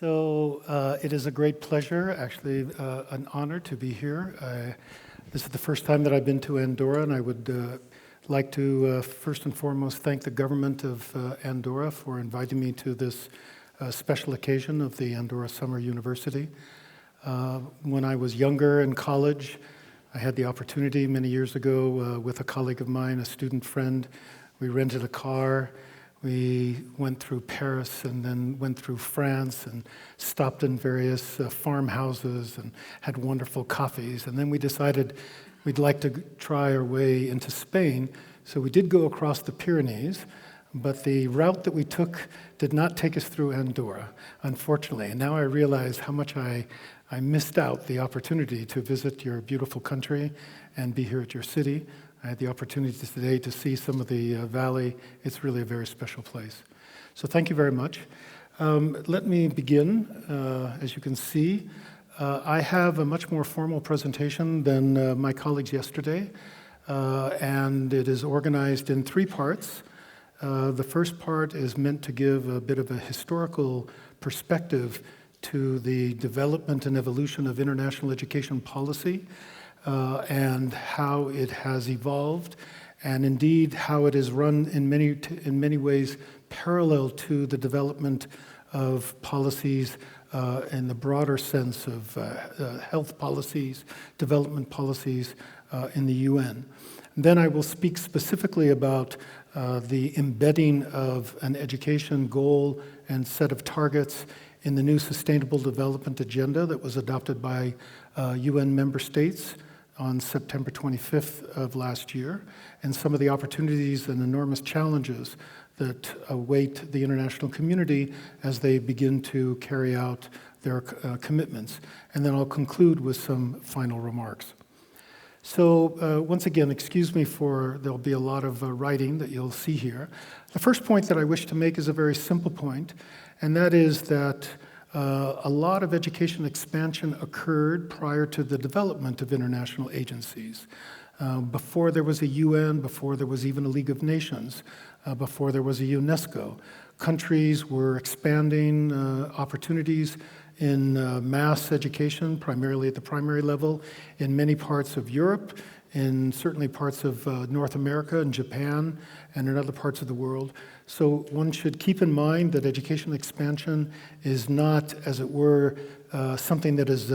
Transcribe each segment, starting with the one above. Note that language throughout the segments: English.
It is a great pleasure, actually an honor to be here. This is the first time that I've been to Andorra, and I would like to first and foremost thank the government of Andorra for inviting me to this special occasion of the Andorra Summer University. When I was younger in college, I had the opportunity many years ago with a colleague of mine, a student friend. We rented a car. We went through Paris and then went through France and stopped in various farmhouses and had wonderful coffees. And then we decided we'd like to try our way into Spain. So we did go across the Pyrenees, but the route that we took did not take us through Andorra, unfortunately. And now I realize how much I missed out the opportunity to visit your beautiful country and be here at your city. I had the opportunity today to see some of the valley. It's really a very special place. So thank you very much. Let me begin. As you can see, I have a much more formal presentation than my colleagues yesterday, and it is organized in three parts. The first part is meant to give a bit of a historical perspective to the development and evolution of international education policy, and how it has evolved, and indeed how it is run in many ways parallel to the development of policies in the broader sense of health policies, development policies in the UN. Then I will speak specifically about the embedding of an education goal and set of targets in the new Sustainable Development Agenda that was adopted by UN member states on September 25th of last year, and some of the opportunities and enormous challenges that await the international community as they begin to carry out their commitments. And then I'll conclude with some final remarks. So once again, excuse me for, there'll be a lot of writing that you'll see here. The first point that I wish to make is a very simple point, and that is that a lot of education expansion occurred prior to the development of international agencies. Before there was a UN, before there was even a League of Nations, before there was a UNESCO, countries were expanding opportunities in mass education, primarily at the primary level, in many parts of Europe, in certainly parts of North America and Japan, and in other parts of the world. So one should keep in mind that education expansion is not, as it were, something that is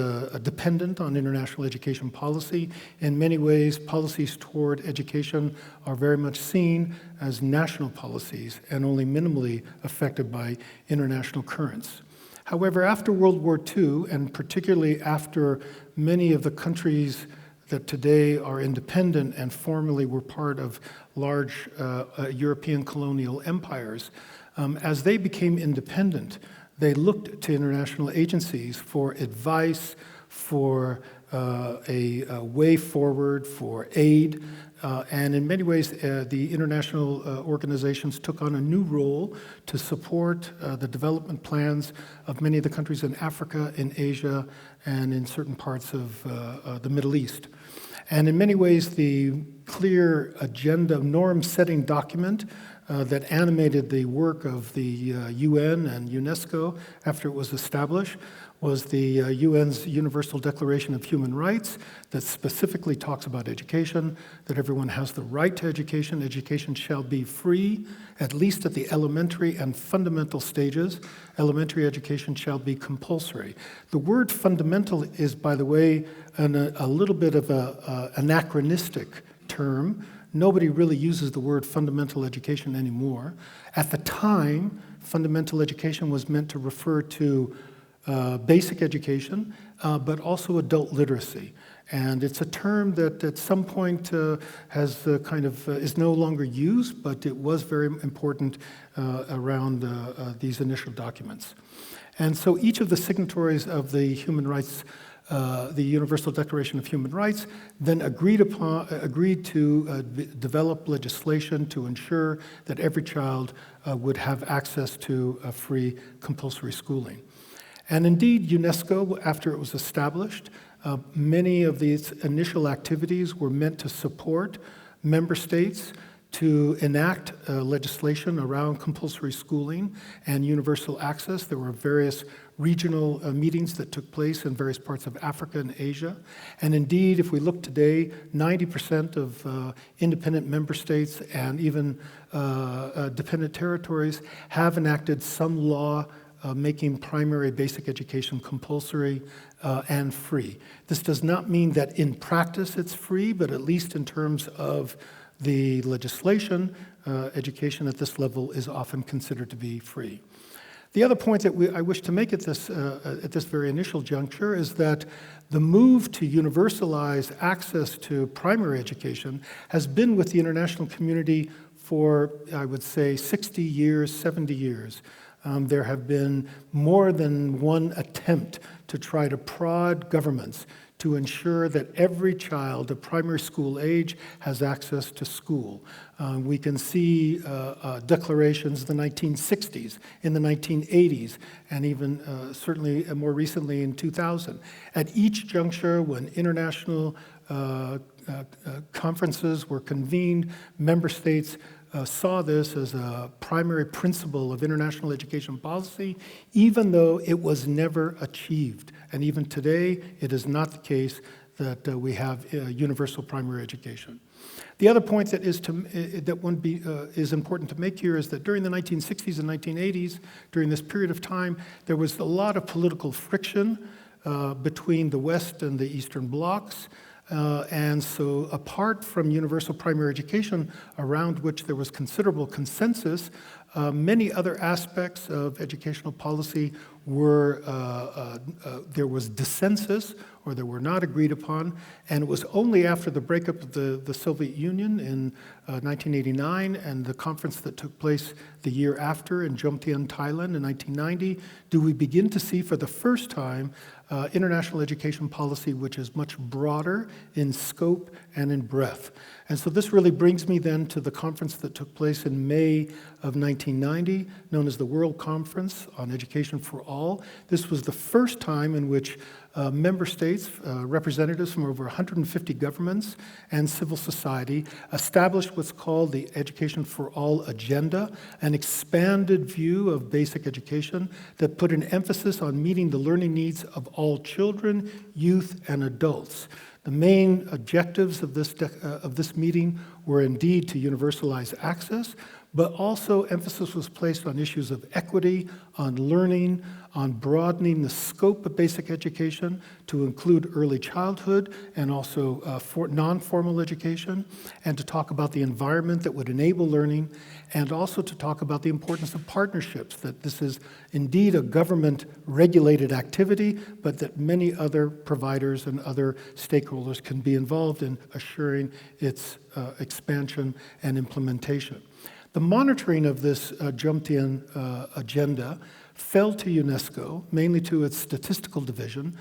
dependent on international education policy. In many ways, policies toward education are very much seen as national policies and only minimally affected by international currents. However, after World War II, and particularly after many of the countries that today are independent and formerly were part of large European colonial empires, as they became independent, they looked to international agencies for advice, for a way forward, for aid, and in many ways the international organizations took on a new role to support the development plans of many of the countries in Africa, in Asia, and in certain parts of the Middle East. And in many ways, the clear agenda, norm-setting document that animated the work of the UN and UNESCO after it was established was the UN's Universal Declaration of Human Rights that specifically talks about education, that everyone has the right to education. Education shall be free, at least at the elementary and fundamental stages. Elementary education shall be compulsory. The word fundamental is, by the way, a little bit of an anachronistic term. Nobody really uses the word fundamental education anymore. At the time, fundamental education was meant to refer to basic education, but also adult literacy. And it's a term that at some point has is no longer used, but it was very important around these initial documents. And so each of the signatories of the human rights, the Universal Declaration of Human Rights, then agreed to develop legislation to ensure that every child would have access to free compulsory schooling. And indeed, UNESCO, after it was established, many of these initial activities were meant to support member states to enact legislation around compulsory schooling and universal access. There were various regional meetings that took place in various parts of Africa and Asia. And indeed, if we look today, 90% of independent member states and even dependent territories have enacted some law making primary basic education compulsory and free. This does not mean that in practice it's free, but at least in terms of the legislation, education at this level is often considered to be free. The other point that I wish to make at this very initial juncture is that the move to universalize access to primary education has been with the international community for, I would say, 60 years, 70 years. There have been more than one attempt to try to prod governments to ensure that every child of primary school age has access to school. We can see declarations in the 1960s, in the 1980s, and even certainly more recently in 2000. At each juncture, when international conferences were convened, member states saw this as a primary principle of international education policy, even though it was never achieved. And even today, it is not the case that we have universal primary education. The other point that is important to make here is that during the 1960s and 1980s, during this period of time, there was a lot of political friction between the West and the Eastern blocs. And so apart from universal primary education, around which there was considerable consensus, many other aspects of educational policy were, there was dissensus, or they were not agreed upon, and it was only after the breakup of the Soviet Union in 1989 and the conference that took place the year after in Jomtien, Thailand in 1990, do we begin to see for the first time international education policy which is much broader in scope and in breadth. And so this really brings me then to the conference that took place in May of 1990, known as the World Conference on Education for All. This was the first time in which member states, representatives from over 150 governments and civil society established what's called the Education for All Agenda, an expanded view of basic education that put an emphasis on meeting the learning needs of all children, youth, and adults. The main objectives of this meeting were indeed to universalize access, but also emphasis was placed on issues of equity, on learning, on broadening the scope of basic education to include early childhood and also non-formal education, and to talk about the environment that would enable learning, and also to talk about the importance of partnerships, that this is indeed a government-regulated activity, but that many other providers and other stakeholders can be involved in assuring its expansion and implementation. The monitoring of this Jomtien agenda fell to UNESCO, mainly to its statistical division,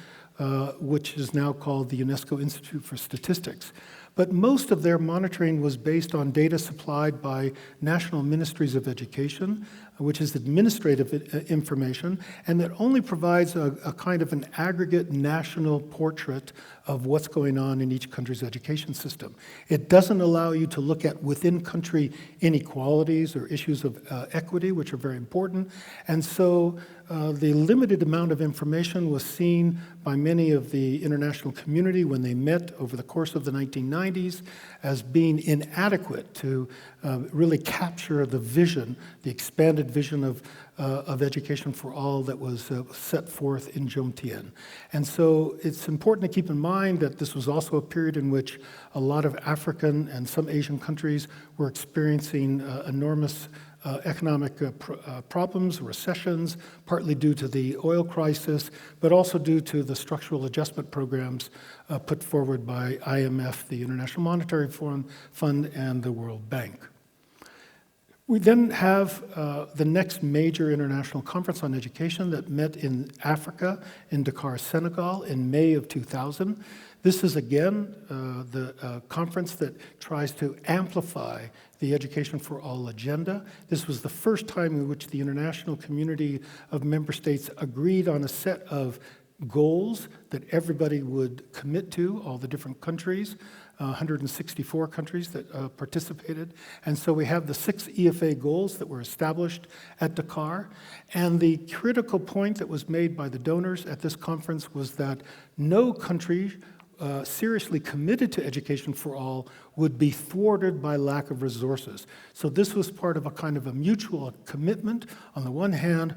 which is now called the UNESCO Institute for Statistics. But most of their monitoring was based on data supplied by national ministries of education, which is administrative information, and that only provides a kind of an aggregate national portrait of what's going on in each country's education system. It doesn't allow you to look at within-country inequalities or issues of equity, which are very important. And so the limited amount of information was seen by many of the international community when they met over the course of the 1990s as being inadequate to really capture the vision, the expanded vision of education for all that was set forth in Jomtien. And so it's important to keep in mind that this was also a period in which a lot of African and some Asian countries were experiencing enormous economic problems, recessions, partly due to the oil crisis, but also due to the structural adjustment programs put forward by IMF, the International Monetary Fund, and the World Bank. We then have the next major international conference on education that met in Africa, in Dakar, Senegal, in May of 2000. This is again the conference that tries to amplify the Education for All agenda. This was the first time in which the international community of member states agreed on a set of goals that everybody would commit to, all the different countries, 164 countries that participated. And so we have the 6 EFA goals that were established at Dakar. And the critical point that was made by the donors at this conference was that no country seriously committed to education for all would be thwarted by lack of resources. So this was part of a kind of a mutual commitment, on the one hand,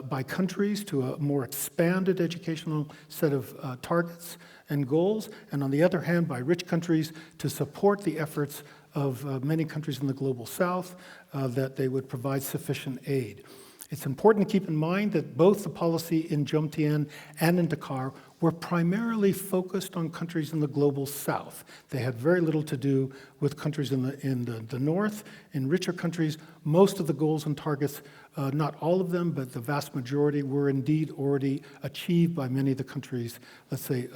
by countries to a more expanded educational set of targets and goals, and on the other hand, by rich countries to support the efforts of many countries in the global south that they would provide sufficient aid. It's important to keep in mind that both the policy in Jomtien and in Dakar were primarily focused on countries in the global south. They had very little to do with countries in the north. In richer countries, most of the goals and targets, not all of them, but the vast majority, were indeed already achieved by many of the countries, let's say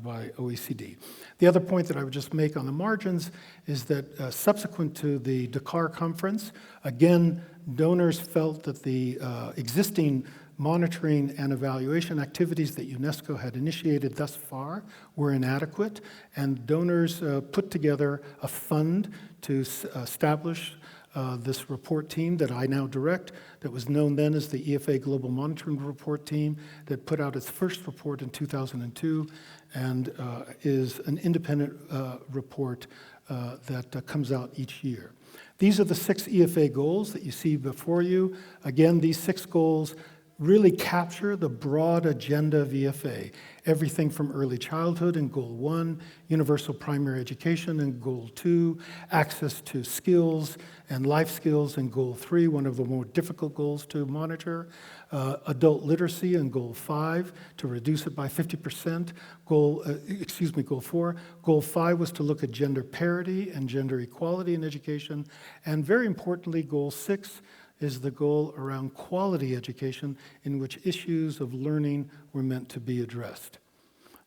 by OECD. The other point that I would just make on the margins is that subsequent to the Dakar conference, again, donors felt that the existing monitoring and evaluation activities that UNESCO had initiated thus far were inadequate, and donors put together a fund to establish this report team that I now direct, that was known then as the EFA Global Monitoring Report Team, that put out its first report in 2002 and is an independent report that comes out each year. These are the 6 EFA goals that you see before you. Again, these 6 goals really capture the broad agenda of EFA. Everything from early childhood in Goal 1, universal primary education in Goal 2, access to skills and life skills in Goal 3, one of the more difficult goals to monitor, adult literacy in Goal 5 to reduce it by 50%, Goal 4. Goal 5 was to look at gender parity and gender equality in education, and very importantly, Goal 6 is the goal around quality education in which issues of learning were meant to be addressed.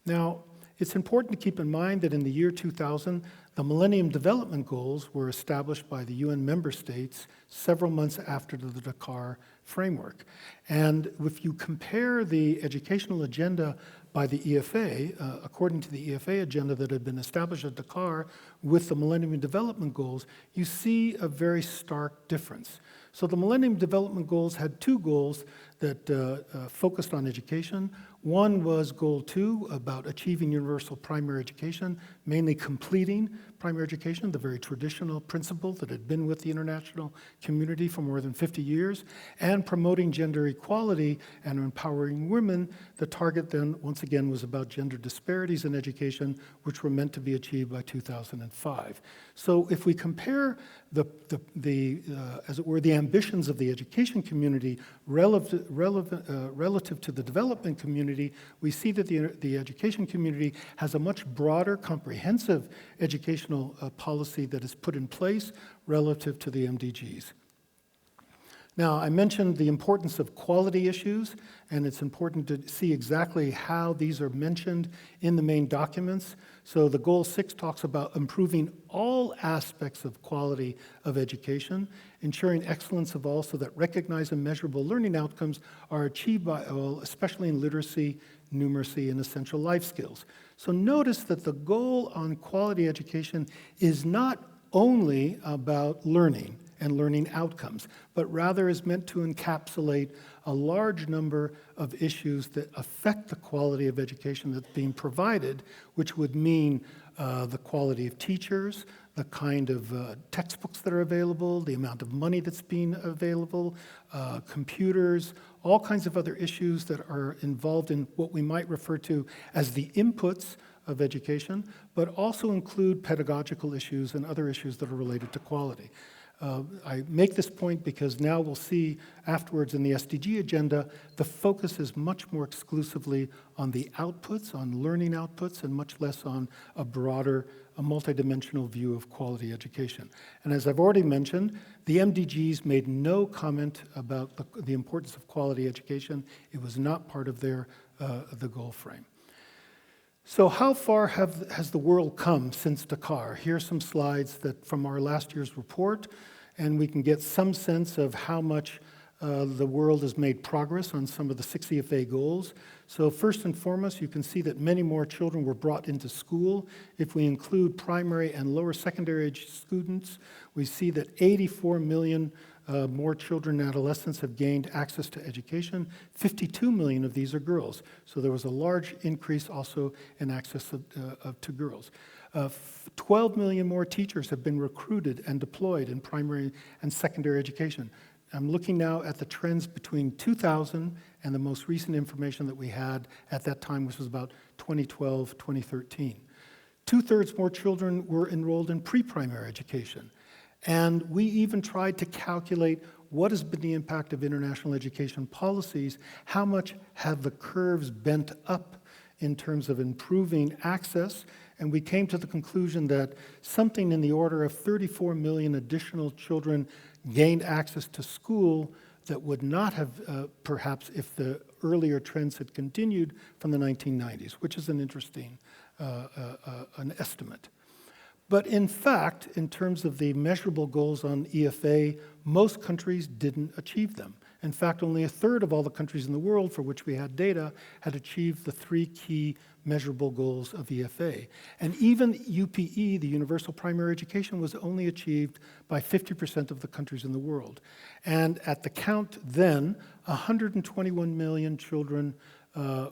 Now, it's important to keep in mind that in the year 2000, the Millennium Development Goals were established by the UN member states several months after the Dakar framework. And if you compare the educational agenda by the EFA, according to the EFA agenda that had been established at Dakar with the Millennium Development Goals, you see a very stark difference. So the Millennium Development Goals had 2 goals that focused on education. One was Goal 2, about achieving universal primary education, mainly completing primary education, the very traditional principle that had been with the international community for more than 50 years, and promoting gender equality and empowering women. The target then, once again, was about gender disparities in education, which were meant to be achieved by 2005. So if we compare as it were, the ambitions of the education community relative to the development community, we see that the education community has a much broader, comprehensive educational policy that is put in place relative to the MDGs. Now, I mentioned the importance of quality issues, and it's important to see exactly how these are mentioned in the main documents. So the Goal 6 talks about improving all aspects of quality of education, ensuring excellence of all so that recognized and measurable learning outcomes are achieved by all, especially in literacy, numeracy, and essential life skills. So notice that the goal on quality education is not only about learning and learning outcomes, but rather is meant to encapsulate a large number of issues that affect the quality of education that's being provided, which would mean the quality of teachers, the kind of textbooks that are available, the amount of money that's being available, computers, all kinds of other issues that are involved in what we might refer to as the inputs of education, but also include pedagogical issues and other issues that are related to quality. I make this point because now we'll see afterwards in the SDG agenda, the focus is much more exclusively on the outputs, on learning outputs, and much less on a broader, a multidimensional view of quality education. And as I've already mentioned, the MDGs made no comment about the importance of quality education. It was not part of the goal frame. So how far has the world come since Dakar? Here are some slides from our last year's report, and we can get some sense of how much the world has made progress on some of the 6 EFA goals. So first and foremost, you can see that many more children were brought into school. If we include primary and lower secondary age students, we see that 84 million more children and adolescents have gained access to education. 52 million of these are girls. So there was a large increase also in access to girls. 12 million more teachers have been recruited and deployed in primary and secondary education. I'm looking now at the trends between 2000 and the most recent information that we had at that time, which was about 2012, 2013. 2/3 more children were enrolled in pre-primary education. And we even tried to calculate what has been the impact of international education policies, how much have the curves bent up in terms of improving access, and we came to the conclusion that something in the order of 34 million additional children gained access to school that would not have, perhaps, if the earlier trends had continued from the 1990s, which is an interesting an estimate. But in fact, in terms of the measurable goals on EFA, most countries didn't achieve them. In fact, only 1/3 of all the countries in the world for which we had data had achieved the 3 key measurable goals of EFA. And even UPE, the Universal Primary Education, was only achieved by 50% of the countries in the world. And at the count then, 121 million children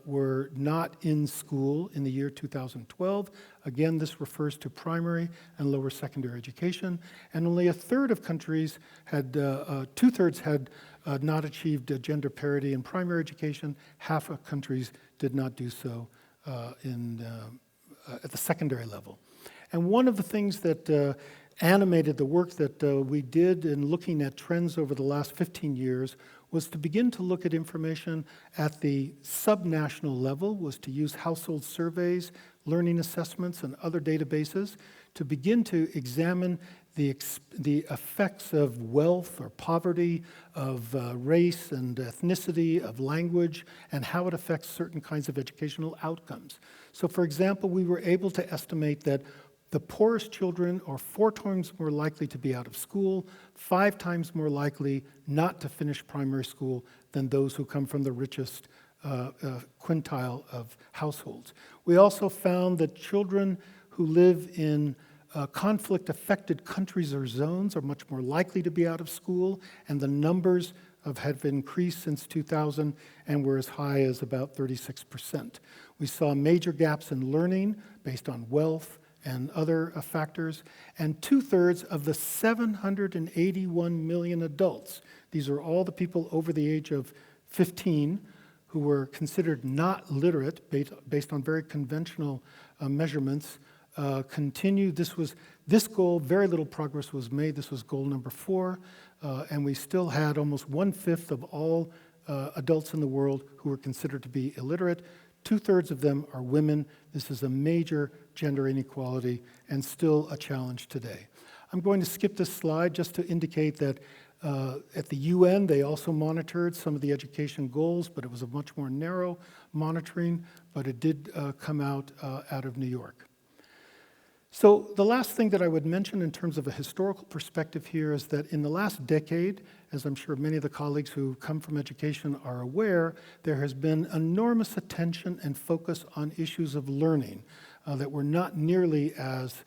were not in school in the year 2012. Again, this refers to primary and lower secondary education. And only 1/3 of countries had, 2/3 had not achieved gender parity in primary education. Half of countries did not do so at the secondary level. And one of the things that animated the work that we did in looking at trends over the last 15 years was to begin to look at information at the subnational level, was to use household surveys, learning assessments, and other databases to begin to examine the effects of wealth or poverty, of race and ethnicity, of language, and how it affects certain kinds of educational outcomes. So for example, we were able to estimate that the poorest children are 4 times more likely to be out of school, 5 times more likely not to finish primary school than those who come from the richest quintile of households. We also found that children who live in conflict-affected countries or zones are much more likely to be out of school, and the numbers have increased since 2000 and were as high as about 36%. We saw major gaps in learning based on wealth and other factors, and 2/3 of the 781 million adults, these are all the people over the age of 15 who were considered not literate based on very conventional measurements, continued. This goal, very little progress was made. This was goal number 4, and we still had almost 1/5 of all adults in the world who were considered to be illiterate. 2/3 of them are women. This is a major gender inequality and still a challenge today. I'm going to skip this slide just to indicate that at the UN, they also monitored some of the education goals, but it was a much more narrow monitoring, but it did come out of New York. So the last thing that I would mention in terms of a historical perspective here is that in the last decade, as I'm sure many of the colleagues who come from education are aware, there has been enormous attention and focus on issues of learning that were not nearly as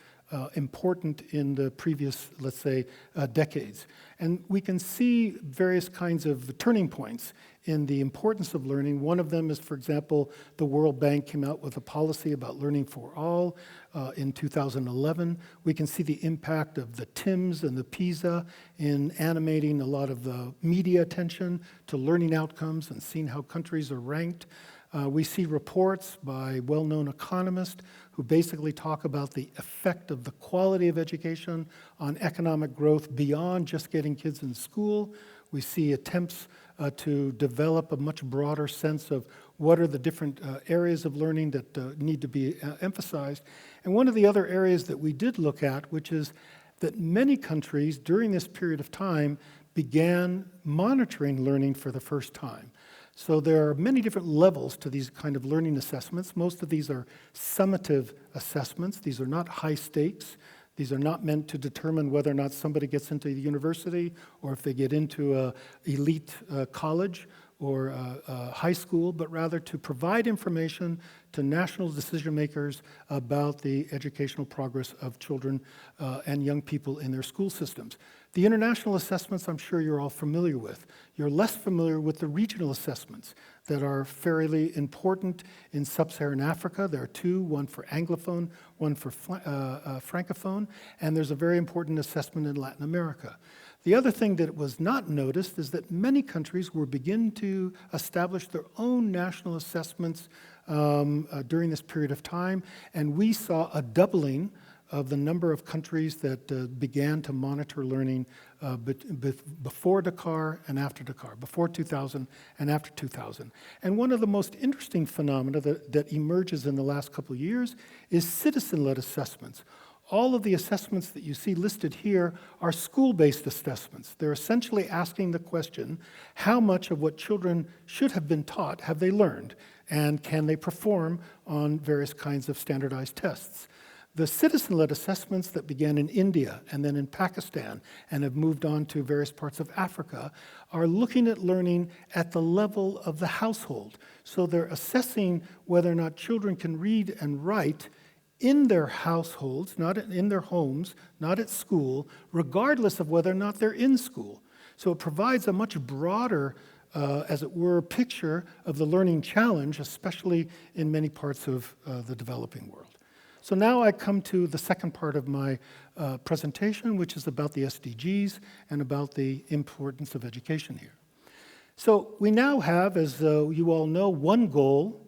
important in the previous, let's say, decades. And we can see various kinds of turning points in the importance of learning. One of them is, for example, the World Bank came out with a policy about learning for all in 2011. We can see the impact of the TIMSS and the PISA in animating a lot of the media attention to learning outcomes and seeing how countries are ranked. We see reports by well-known economists who basically talk about the effect of the quality of education on economic growth beyond just getting kids in school. We see attempts to develop a much broader sense of what are the different areas of learning that need to be emphasized. And one of the other areas that we did look at, which is that many countries during this period of time began monitoring learning for the first time. So there are many different levels to these kind of learning assessments. Most of these are summative assessments. These are not high stakes. These are not meant to determine whether or not somebody gets into the university or if they get into an elite college or high school, but rather to provide information to national decision makers about the educational progress of children and young people in their school systems. The international assessments, I'm sure you're all familiar with. You're less familiar with the regional assessments that are fairly important in sub-Saharan Africa. There are two, one for Anglophone, one for Francophone, and there's a very important assessment in Latin America. The other thing that was not noticed is that many countries were beginning to establish their own national assessments during this period of time, and we saw a doubling of the number of countries that began to monitor learning before Dakar and after Dakar, before 2000 and after 2000. And one of the most interesting phenomena that emerges in the last couple of years is citizen-led assessments. All of the assessments that you see listed here are school-based assessments. They're essentially asking the question, how much of what children should have been taught have they learned, and can they perform on various kinds of standardized tests? The citizen-led assessments that began in India and then in Pakistan and have moved on to various parts of Africa are looking at learning at the level of the household. So they're assessing whether or not children can read and write in their households, not in their homes, not at school, regardless of whether or not they're in school. So it provides a much broader, as it were, picture of the learning challenge, especially in many parts of the developing world. So now I come to the second part of my presentation, which is about the SDGs and about the importance of education here. So we now have, as you all know, one goal,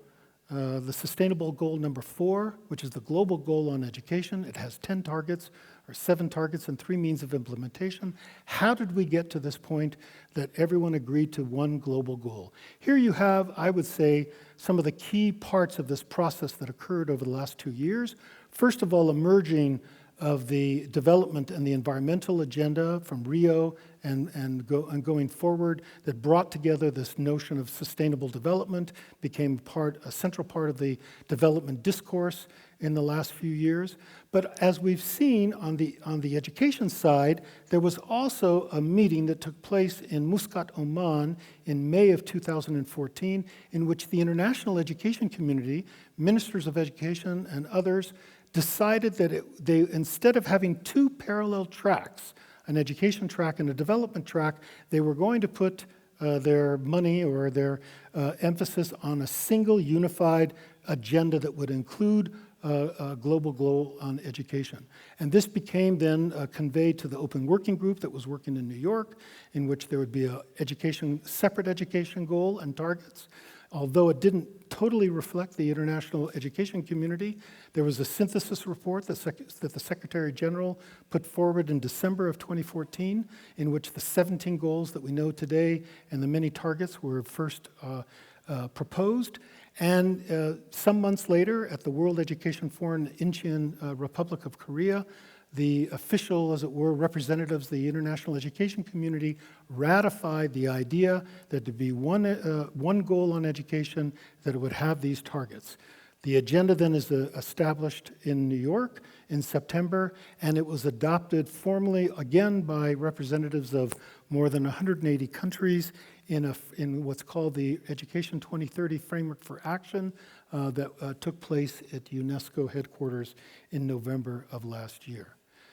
the Sustainable Goal number 4, which is the global goal on education. It has 10 targets, or 7 targets, and 3 means of implementation. How did we get to this point that everyone agreed to one global goal? Here you have, I would say, some of the key parts of this process that occurred over the last 2 years. First of all, emerging of the development and the environmental agenda from Rio and going forward that brought together this notion of sustainable development, became a central part of the development discourse in the last few years. But as we've seen on the education side, there was also a meeting that took place in Muscat, Oman in May of 2014, in which the international education community, ministers of education and others, decided that they, instead of having 2 parallel tracks, an education track and a development track, they were going to put their money or their emphasis on a single unified agenda that would include a global goal on education. And this became then conveyed to the open working group that was working in New York, in which there would be a separate education goal and targets. Although it didn't totally reflect the international education community, there was a synthesis report that the Secretary General put forward in December of 2014, in which the 17 goals that we know today and the many targets were first proposed. And some months later, at the World Education Forum in Incheon Republic of Korea, the official, as it were, representatives of the international education community ratified the idea that there'd be one goal on education, that it would have these targets. The agenda then is established in New York in September, and it was adopted formally again by representatives of more than 180 countries in what's called the Education 2030 Framework for Action that took place at UNESCO headquarters in November of last year.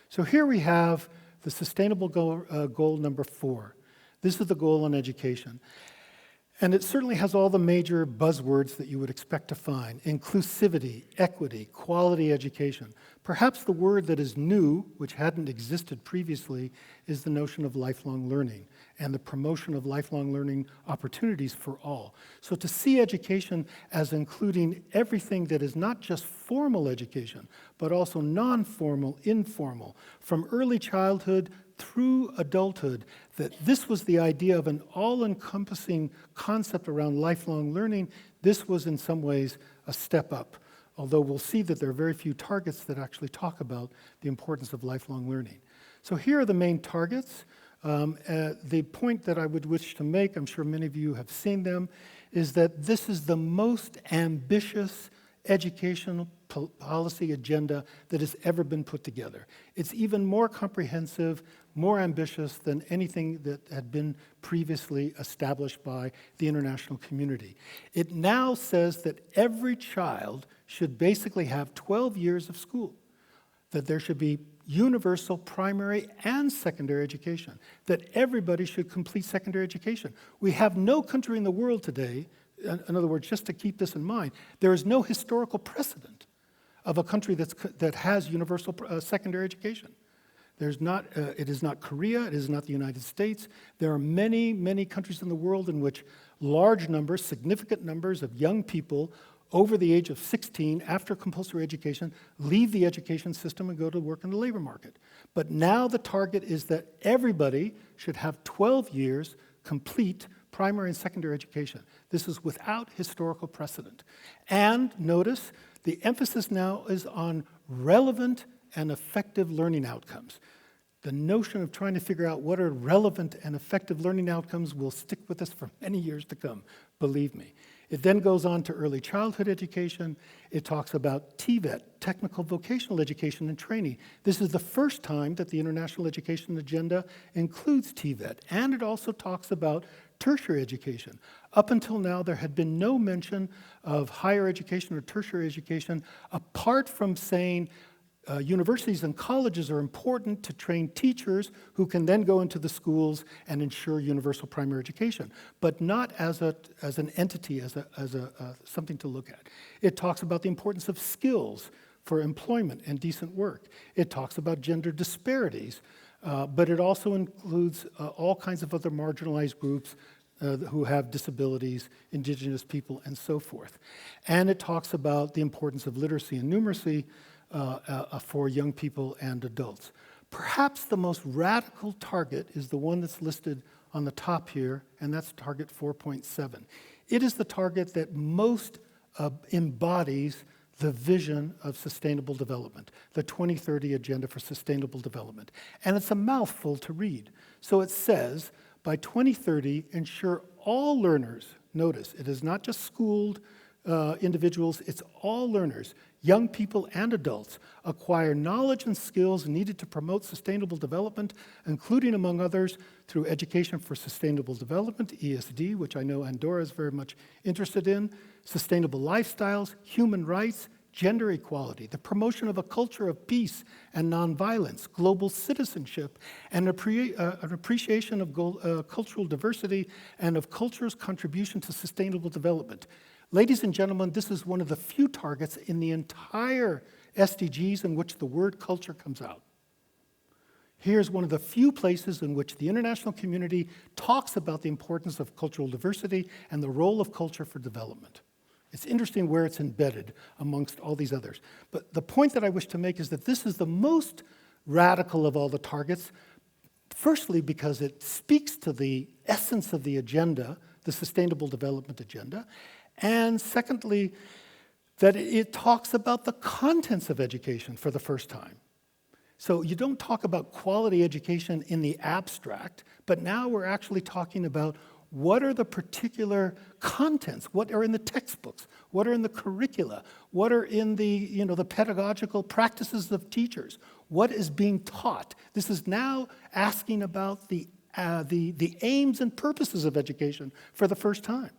So here we have the Sustainable Goal number 4. This is the goal on education. And it certainly has all the major buzzwords that you would expect to find: inclusivity, equity, quality education. Perhaps the word that is new, which hadn't existed previously, is the notion of lifelong learning and the promotion of lifelong learning opportunities for all. So to see education as including everything that is not just formal education, but also non-formal, informal, from early childhood through adulthood, that this was the idea of an all-encompassing concept around lifelong learning. This was in some ways a step up, although we'll see that there are very few targets that actually talk about the importance of lifelong learning. So here are the main targets. The point that I would wish to make, I'm sure many of you have seen them, is that this is the most ambitious educational policy agenda that has ever been put together. It's even more comprehensive, more ambitious than anything that had been previously established by the international community. It now says that every child should basically have 12 years of school, that there should be universal primary and secondary education, that everybody should complete secondary education. We have no country in the world today, in other words, just to keep this in mind, there is no historical precedent of a country that has universal secondary education. It is not Korea, it is not the United States. There are many, many countries in the world in which large numbers, significant numbers of young people over the age of 16 after compulsory education leave the education system and go to work in the labor market. But now the target is that everybody should have 12 years complete primary and secondary education. This is without historical precedent. And notice, the emphasis now is on relevant and effective learning outcomes. The notion of trying to figure out what are relevant and effective learning outcomes will stick with us for many years to come, believe me. It then goes on to early childhood education. It talks about TVET, technical vocational education and training. This is the first time that the International Education Agenda includes TVET, and it also talks about tertiary education. Up until now, there had been no mention of higher education or tertiary education apart from saying universities and colleges are important to train teachers who can then go into the schools and ensure universal primary education, but not as an entity, as something to look at. It talks about the importance of skills for employment and decent work. It talks about gender disparities, but it also includes all kinds of other marginalized groups who have disabilities, indigenous people, and so forth. And it talks about the importance of literacy and numeracy for young people and adults. Perhaps the most radical target is the one that's listed on the top here, and that's target 4.7. It is the target that most embodies the vision of sustainable development, the 2030 Agenda for Sustainable Development. And it's a mouthful to read. So it says, by 2030, ensure all learners, notice, it is not just schooled individuals, it's all learners, young people and adults, acquire knowledge and skills needed to promote sustainable development, including, among others, through Education for Sustainable Development, ESD, which I know Andorra is very much interested in, sustainable lifestyles, human rights, gender equality, the promotion of a culture of peace and nonviolence, global citizenship, and an appreciation of cultural diversity and of culture's contribution to sustainable development. Ladies and gentlemen, this is one of the few targets in the entire SDGs in which the word culture comes out. Here's one of the few places in which the international community talks about the importance of cultural diversity and the role of culture for development. It's interesting where it's embedded amongst all these others. But the point that I wish to make is that this is the most radical of all the targets, firstly because it speaks to the essence of the agenda, the Sustainable Development Agenda, and secondly, that it talks about the contents of education for the first time. So you don't talk about quality education in the abstract, but now we're actually talking about what are the particular contents, what are in the textbooks, what are in the curricula, what are in the, the pedagogical practices of teachers, what is being taught. This is now asking about the aims and purposes of education for the first time.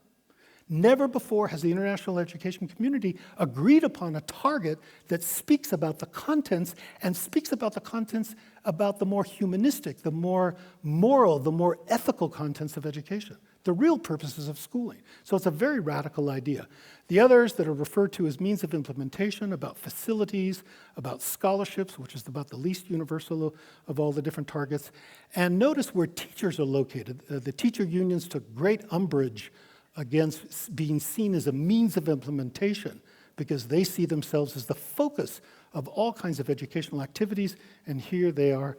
Never before has the international education community agreed upon a target that speaks about the contents and speaks about the contents about the more humanistic, the more moral, the more ethical contents of education, the real purposes of schooling. So it's a very radical idea. The others that are referred to as means of implementation, about facilities, about scholarships, which is about the least universal of all the different targets. And notice where teachers are located. The teacher unions took great umbrage against being seen as a means of implementation because they see themselves as the focus of all kinds of educational activities, and here they are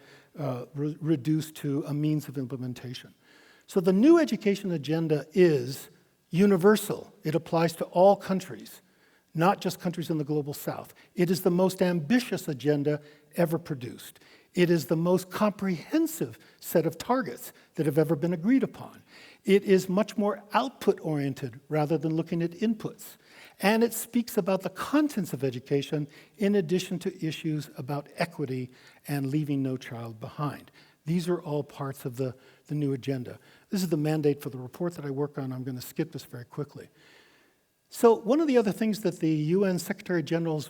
reduced to a means of implementation. So the new education agenda is universal. It applies to all countries, not just countries in the global south. It is the most ambitious agenda ever produced. It is the most comprehensive set of targets that have ever been agreed upon. It is much more output-oriented rather than looking at inputs. And it speaks about the contents of education in addition to issues about equity and leaving no child behind. These are all parts of the new agenda. This is the mandate for the report that I work on. I'm going to skip this very quickly. So one of the other things that the UN Secretary General's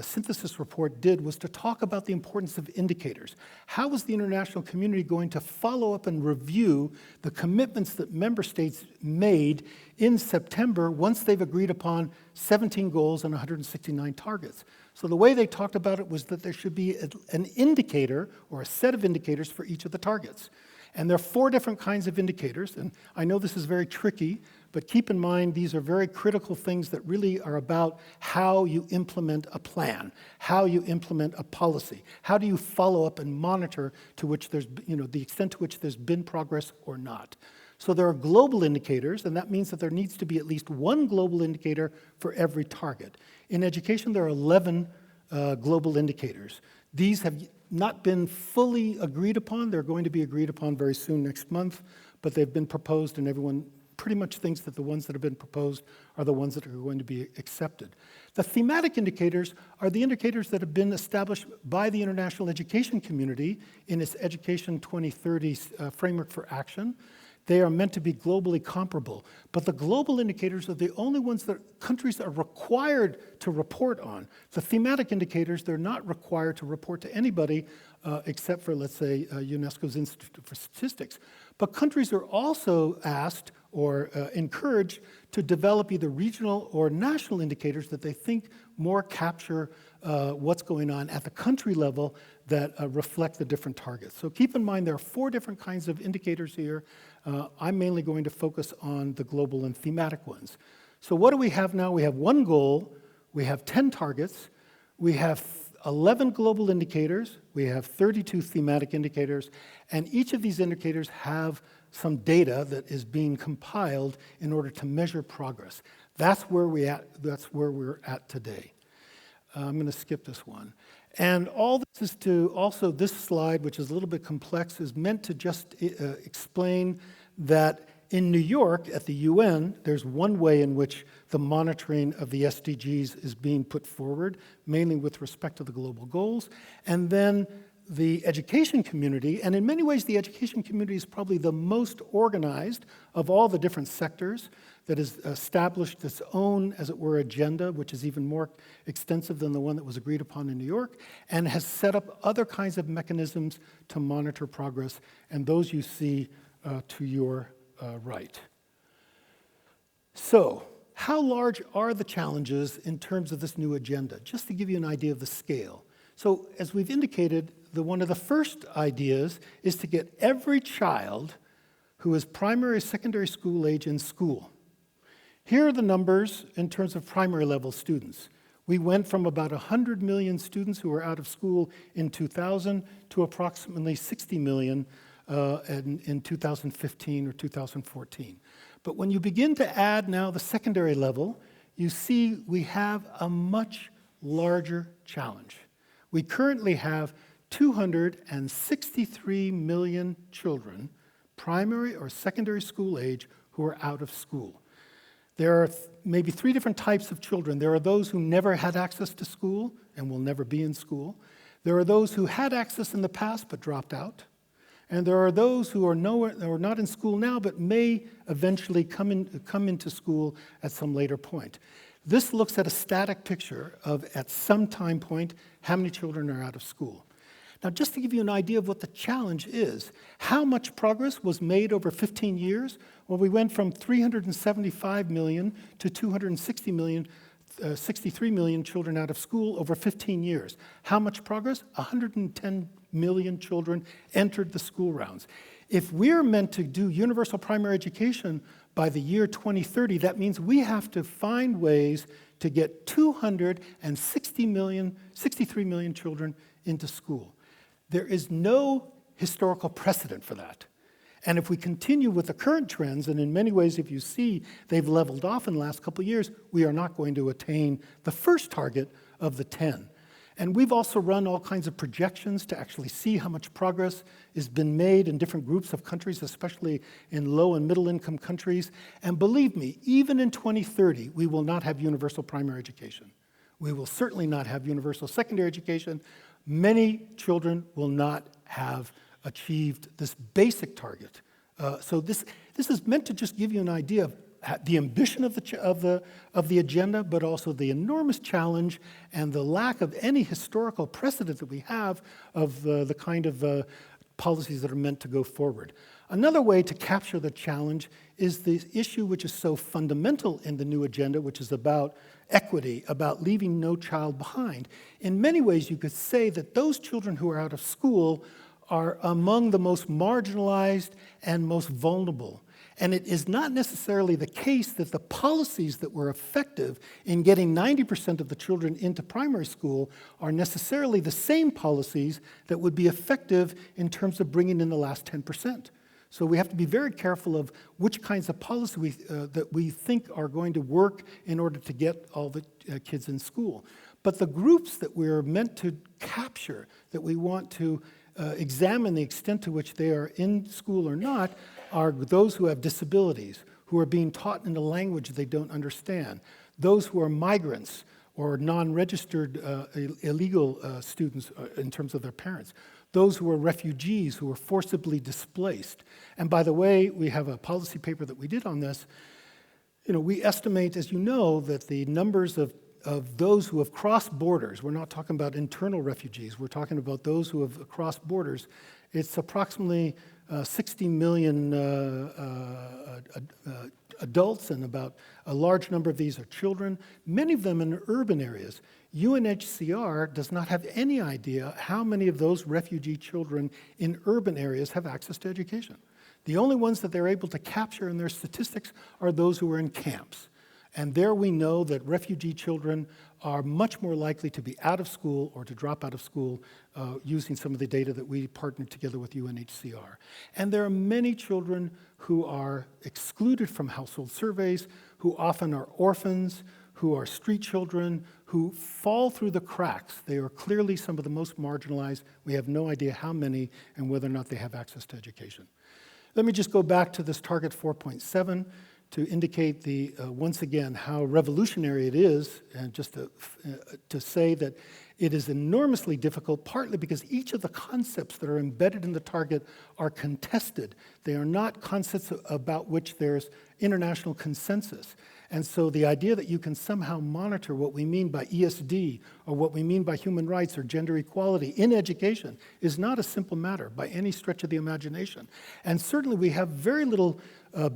synthesis report did was to talk about the importance of indicators. How is the international community going to follow up and review the commitments that member states made in September once they've agreed upon 17 goals and 169 targets? So the way they talked about it was that there should be an indicator or a set of indicators for each of the targets. And there are 4 different kinds of indicators, and I know this is very tricky, but keep in mind these are very critical things that really are about how you implement a plan, how you implement a policy, how do you follow up and monitor to which there's, the extent to which there's been progress or not. So there are global indicators, and that means that there needs to be at least one global indicator for every target. In education, there are 11 global indicators. These have not been fully agreed upon. They're going to be agreed upon very soon next month, but they've been proposed, and everyone pretty much thinks that the ones that have been proposed are the ones that are going to be accepted. The thematic indicators are the indicators that have been established by the international education community in its Education 2030 framework for action. They are meant to be globally comparable, but the global indicators are the only ones that countries are required to report on. The thematic indicators, they're not required to report to anybody except for, let's say, UNESCO's Institute for Statistics. But countries are also asked or encouraged to develop either regional or national indicators that they think more capture what's going on at the country level that reflect the different targets. So keep in mind there are 4 different kinds of indicators here. I'm mainly going to focus on the global and thematic ones. So what do we have now? We have 1 goal, we have 10 targets, we have 11 global indicators, we have 32 thematic indicators, and each of these indicators have some data that is being compiled in order to measure progress. That's where we're at today. I'm going to skip this one. And all this is to also, this slide, which is a little bit complex, is meant to just explain that in New York at the UN, there's one way in which the monitoring of the SDGs is being put forward, mainly with respect to the global goals. And then the education community, and in many ways the education community is probably the most organized of all the different sectors that has established its own, as it were, agenda, which is even more extensive than the one that was agreed upon in New York, and has set up other kinds of mechanisms to monitor progress, and those you see to your right. So, how large are the challenges in terms of this new agenda? Just to give you an idea of the scale. So, as we've indicated, one of the first ideas is to get every child who is primary or secondary school age in school. Here are the numbers in terms of primary level students. We went from about 100 million students who were out of school in 2000 to approximately 60 million in 2015 or 2014. But when you begin to add now the secondary level, you see we have a much larger challenge. We currently have 263 million children, primary or secondary school age, who are out of school. There are maybe 3 different types of children. There are those who never had access to school and will never be in school. There are those who had access in the past but dropped out. And there are those who are not in school now but may eventually come into school at some later point. This looks at a static picture of, at some time point, how many children are out of school. Now, just to give you an idea of what the challenge is, how much progress was made over 15 years? Well, we went from 375 million to 260 million, 63 million children out of school over 15 years. How much progress? 110 million children entered the school rounds. If we're meant to do universal primary education by the year 2030, that means we have to find ways to get 263 million children into school. There is no historical precedent for that. And if we continue with the current trends, and in many ways, if you see they've leveled off in the last couple of years, we are not going to attain the first target of the 10. And we've also run all kinds of projections to actually see how much progress has been made in different groups of countries, especially in low and middle income countries. And believe me, even in 2030, we will not have universal primary education. We will certainly not have universal secondary education. Many children will not have achieved this basic target. So this is meant to just give you an idea of the ambition of the agenda, but also the enormous challenge and the lack of any historical precedent that we have of the kind of policies that are meant to go forward. Another way to capture the challenge is the issue which is so fundamental in the new agenda, which is about equity, about leaving no child behind. In many ways, you could say that those children who are out of school are among the most marginalized and most vulnerable. And it is not necessarily the case that the policies that were effective in getting 90% of the children into primary school are necessarily the same policies that would be effective in terms of bringing in the last 10%. So we have to be very careful of which kinds of policy that we think are going to work in order to get all the kids in school. But the groups that we're meant to capture, that we want to examine the extent to which they are in school or not, are those who have disabilities, who are being taught in a language they don't understand, those who are migrants or non-registered illegal students in terms of their parents, those who are refugees who are forcibly displaced. And by the way, we have a policy paper that we did on this. You know, we estimate, as you know, that the numbers of those who have crossed borders, we're not talking about internal refugees, we're talking about those who have crossed borders, it's approximately 60 million adults, and about a large number of these are children, many of them in urban areas. UNHCR does not have any idea how many of those refugee children in urban areas have access to education. The only ones that they're able to capture in their statistics are those who are in camps. And there we know that refugee children are much more likely to be out of school or to drop out of school using some of the data that we partnered together with UNHCR. And there are many children who are excluded from household surveys, who often are orphans, who are street children, who fall through the cracks. They are clearly some of the most marginalized. We have no idea how many and whether or not they have access to education. Let me just go back to this target 4.7. to indicate once again how revolutionary it is, and just to say that it is enormously difficult, partly because each of the concepts that are embedded in the target are contested. They are not concepts about which there's international consensus. And so the idea that you can somehow monitor what we mean by ESD or what we mean by human rights or gender equality in education is not a simple matter by any stretch of the imagination. And certainly we have very little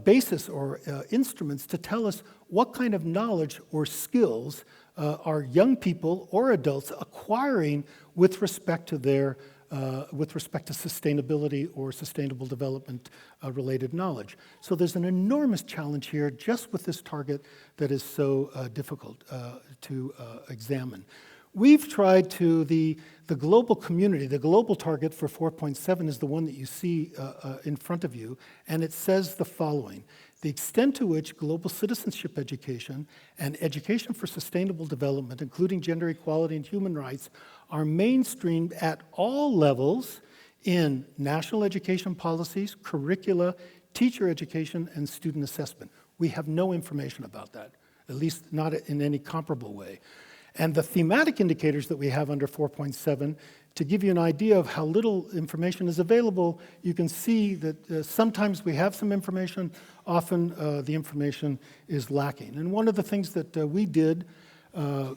basis or instruments to tell us what kind of knowledge or skills are young people or adults acquiring with respect to their sustainability or sustainable development related knowledge. So there's an enormous challenge here just with this target that is so difficult to examine. We've tried to, the global community, the global target for 4.7 is the one that you see in front of you, and it says the following: the extent to which global citizenship education and education for sustainable development, including gender equality and human rights, are mainstreamed at all levels in national education policies, curricula, teacher education, and student assessment. We have no information about that, at least not in any comparable way. And the thematic indicators that we have under 4.7, to give you an idea of how little information is available, you can see that sometimes we have some information, often the information is lacking. And one of the things that we did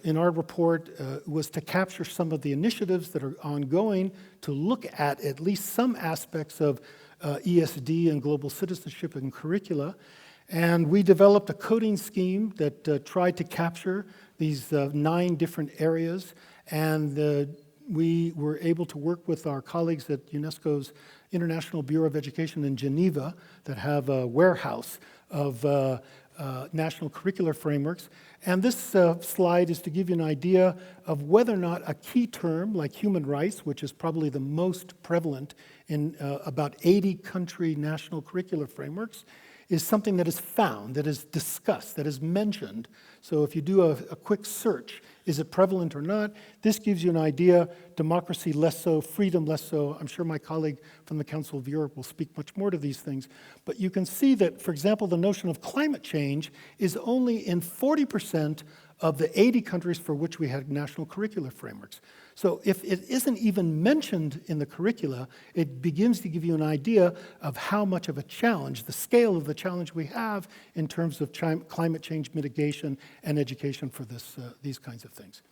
in our report was to capture some of the initiatives that are ongoing to look at least some aspects of ESD and global citizenship and curricula. And we developed a coding scheme that tried to capture these 9 different areas. And we were able to work with our colleagues at UNESCO's International Bureau of Education in Geneva that have a warehouse of national curricular frameworks. And this slide is to give you an idea of whether or not a key term like human rights, which is probably the most prevalent in about 80 country national curricular frameworks, is something that is found, that is discussed, that is mentioned. So if you do a quick search, is it prevalent or not? This gives you an idea. Democracy less so, freedom less so. I'm sure my colleague from the Council of Europe will speak much more to these things. But you can see that, for example, the notion of climate change is only in 40% of the 80 countries for which we had national curricular frameworks. So if it isn't even mentioned in the curricula, it begins to give you an idea of how much of a challenge, the scale of the challenge we have in terms of climate change mitigation and education for these kinds of things.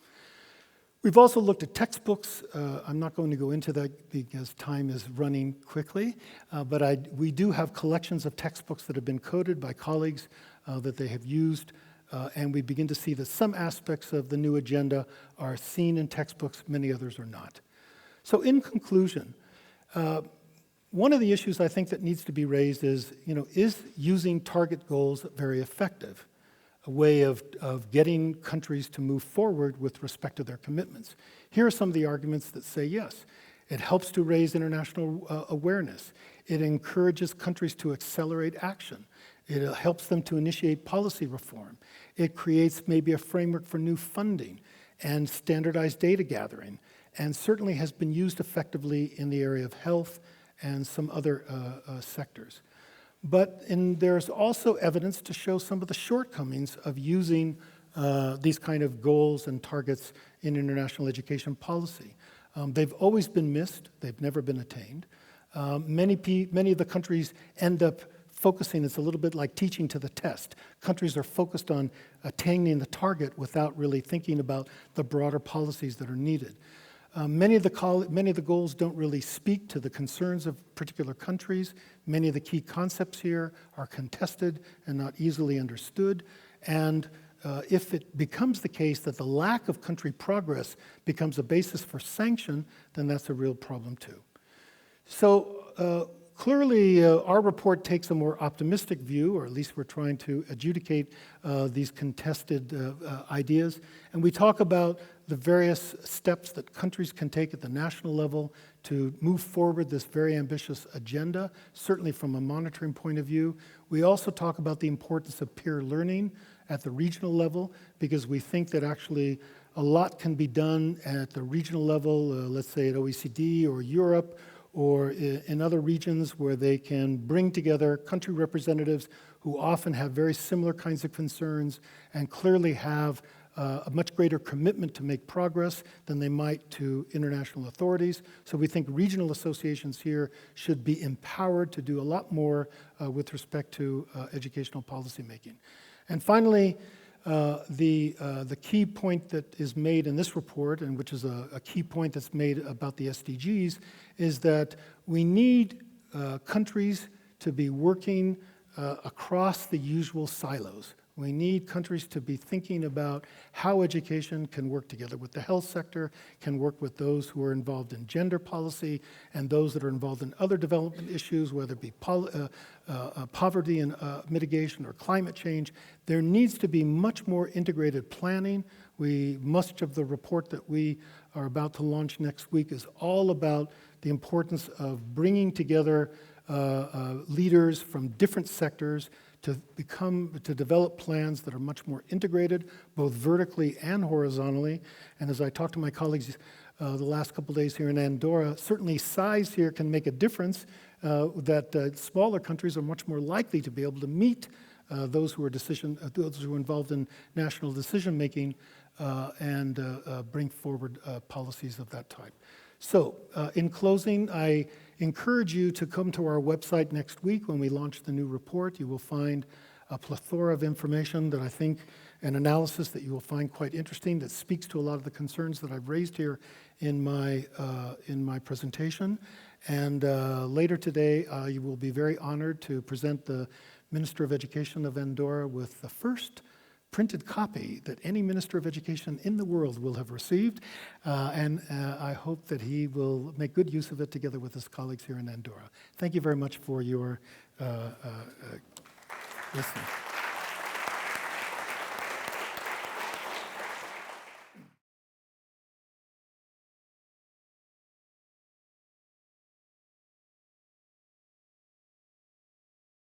We've also looked at textbooks. I'm not going to go into that because time is running quickly, but we do have collections of textbooks that have been coded by colleagues that they have used. And we begin to see that some aspects of the new agenda are seen in textbooks, many others are not. So in conclusion, one of the issues I think that needs to be raised is using target goals very effective? A way of getting countries to move forward with respect to their commitments. Here are some of the arguments that say yes. It helps to raise international awareness. It encourages countries to accelerate action. It helps them to initiate policy reform. It creates maybe a framework for new funding and standardized data gathering, and certainly has been used effectively in the area of health and some other sectors. But there's also evidence to show some of the shortcomings of using these kind of goals and targets in international education policy. They've always been missed. They've never been attained. Many of the countries end up focusing, it's a little bit like teaching to the test. Countries are focused on attaining the target without really thinking about the broader policies that are needed. Many of the goals don't really speak to the concerns of particular countries. Many of the key concepts here are contested and not easily understood. And if it becomes the case that the lack of country progress becomes a basis for sanction, then that's a real problem too. So clearly, our report takes a more optimistic view, or at least we're trying to adjudicate these contested ideas. And we talk about the various steps that countries can take at the national level to move forward this very ambitious agenda, certainly from a monitoring point of view. We also talk about the importance of peer learning at the regional level, because we think that actually a lot can be done at the regional level, let's say at OECD or Europe, or in other regions where they can bring together country representatives who often have very similar kinds of concerns and clearly have a much greater commitment to make progress than they might to international authorities. So we think regional associations here should be empowered to do a lot more with respect to educational policymaking. And finally, the key point that is made in this report, and which is a key point that's made about the SDGs, is that we need countries to be working across the usual silos. We need countries to be thinking about how education can work together with the health sector, can work with those who are involved in gender policy, and those that are involved in other development issues, whether it be poverty and mitigation or climate change. There needs to be much more integrated planning. Much of the report that we are about to launch next week is all about the importance of bringing together leaders from different sectors to develop plans that are much more integrated, both vertically and horizontally. And as I talked to my colleagues the last couple of days here in Andorra, certainly size here can make a difference, that smaller countries are much more likely to be able to meet those who are involved in national decision making and bring forward policies of that type. So in closing, I encourage you to come to our website next week when we launch the new report. You will find a plethora of information that I think, an analysis that you will find quite interesting, that speaks to a lot of the concerns that I've raised here in my presentation. And later today, you will be very honored to present the Minister of Education of Andorra with the first printed copy that any Minister of Education in the world will have received, and I hope that he will make good use of it together with his colleagues here in Andorra. Thank you very much for your listening.